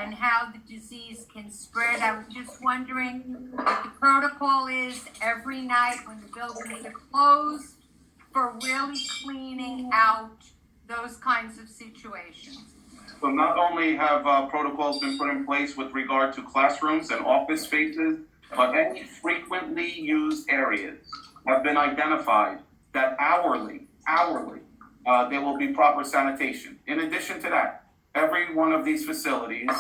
and how the disease can spread. I was just wondering what the protocol is every night when the buildings are closed for really cleaning out those kinds of situations. So not only have protocols been put in place with regard to classrooms and office spaces, but any frequently used areas have been identified that hourly, there will be proper sanitation. In addition to that, every one of these facilities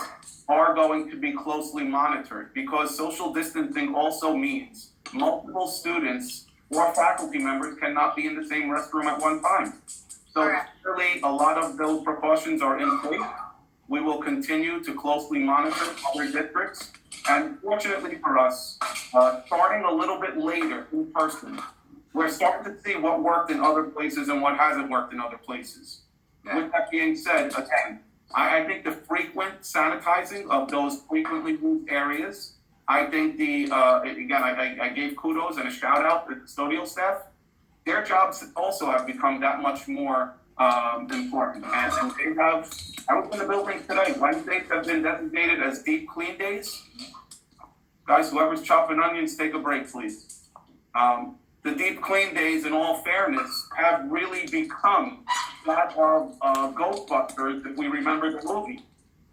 are going to be closely monitored because social distancing also means multiple students or faculty members cannot be in the same restroom at one time. So clearly, a lot of those precautions are in place. We will continue to closely monitor other districts. And fortunately for us, starting a little bit later in person, we're starting to see what worked in other places and what hasn't worked in other plays. With that being said, again, I think the frequent sanitizing of those frequently used areas, I think I gave kudos and a shout out to the custodial staff. Their jobs also have become that much more important. And they have, I was in the building today, Wednesdays have been designated as deep clean days. Guys, whoever's chopping onions, take a break, please. The deep clean days, in all fairness, have really become that of Ghostbusters, if we remember the movie.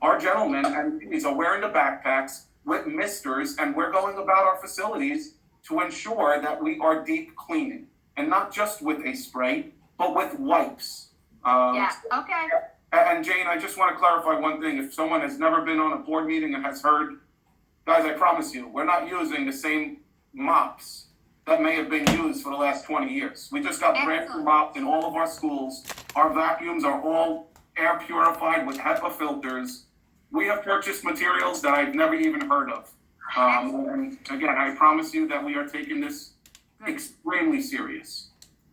Our gentlemen and ladies are wearing the backpacks with misters, and we're going about our facilities to ensure that we are deep cleaning. And not just with a spray, but with wipes. Okay. And Jane, I just want to clarify one thing. If someone has never been on a board meeting and has heard, guys, I promise you, we're not using the same mops that may have been used for the last 20 years. We just got brand new mops in all of our schools. Our vacuums are all air purified with HEPA filters. We have purchased materials that I've never even heard of. And again, I promise you that we are taking this extremely serious.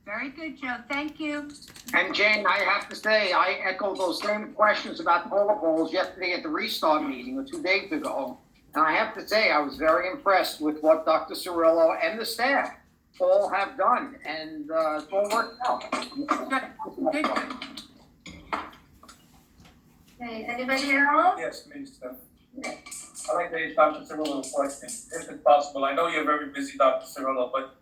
Very good, Joe. Thank you. And Jane, I have to say, I echo those same questions about protocols yesterday at the restart meeting or 2 days ago. And I have to say, I was very impressed with what Dr. Cirillo and the staff all have done. And it's all worked out. Good. Okay, anybody else? Yes, Minister. I'd like to ask Dr. Cirillo a question, if it's possible. I know you're very busy, Dr. Cirillo, but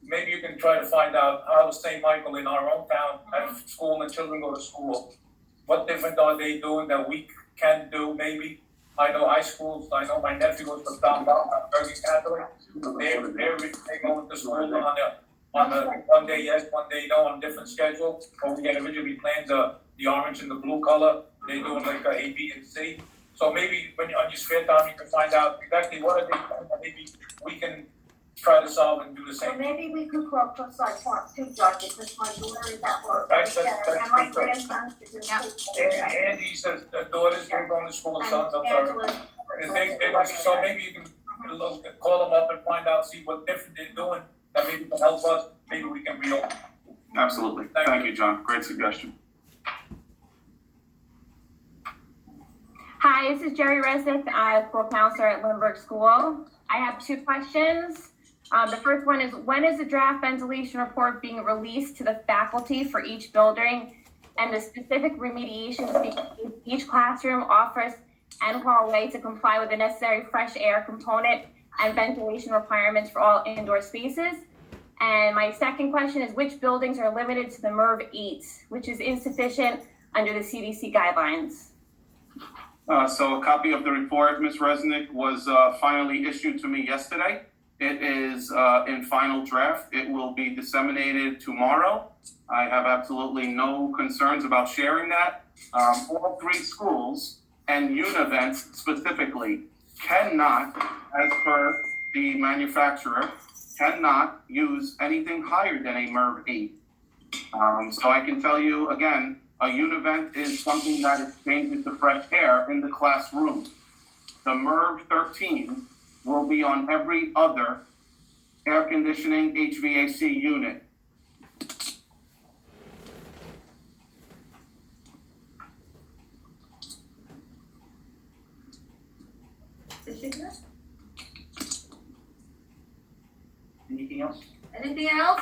maybe you can try to find out how St. Michael in our own town at school and children go to school. What different are they doing that we can do? Maybe I know high schools. I know my nephew was from downtown, very Catholic. They go to school on the 1 day yes, 1 day no, on a different schedule. But we had originally planned the orange and the blue color. They're doing like A, B, and C. So maybe when on your spare time you can find out exactly what are they doing. Maybe we can try to solve and do the same. So maybe we could call Palisades Park too, George, because my daughter is at work. That's and my grandson is in school. Andy says the daughters are going to school, sons, I'm sorry. So maybe you can call them up and find out, see what different they're doing, that maybe can help us, maybe we can reopen. Absolutely. Thank you, John. Great suggestion. Hi, this is Jerry Resnick, school counselor at Lindbergh School. I have 2 questions. The first one is, when is the draft ventilation report being released to the faculty for each building and the specific remediations each classroom, office, and hallway to comply with the necessary fresh air component and ventilation requirements for all indoor spaces? And my second question is, which buildings are limited to the MERV 8, which is insufficient under the CDC guidelines? So a copy of the report, Ms. Resnick, was finally issued to me yesterday. It is in final draft. It will be disseminated tomorrow. I have absolutely no concerns about sharing that. All 3 schools and Univent specifically cannot, as per the manufacturer, cannot use anything higher than a MERV 8. So I can tell you again, a Univent is something that exchanges the fresh air in the classroom. The MERV 13 will be on every other air conditioning HVAC unit. Anything else? Anything else?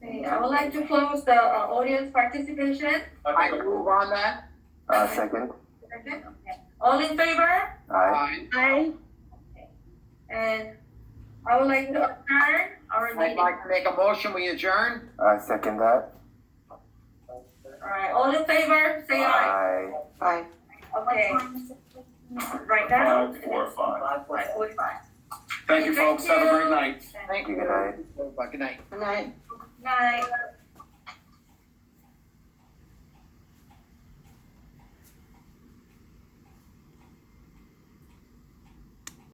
Okay, I would like to close the audience participation. I move on that. Second. Second, okay. All in favor? Aye. Aye. And I would like to adjourn our I'd meeting. like to make a motion, we adjourn. Second that. Alright, all in favor, say aye. Aye. Okay. Right now? 5:45. 5:45. Thank you, folks. Have a great night. Thank you. Good night. Good night. Night.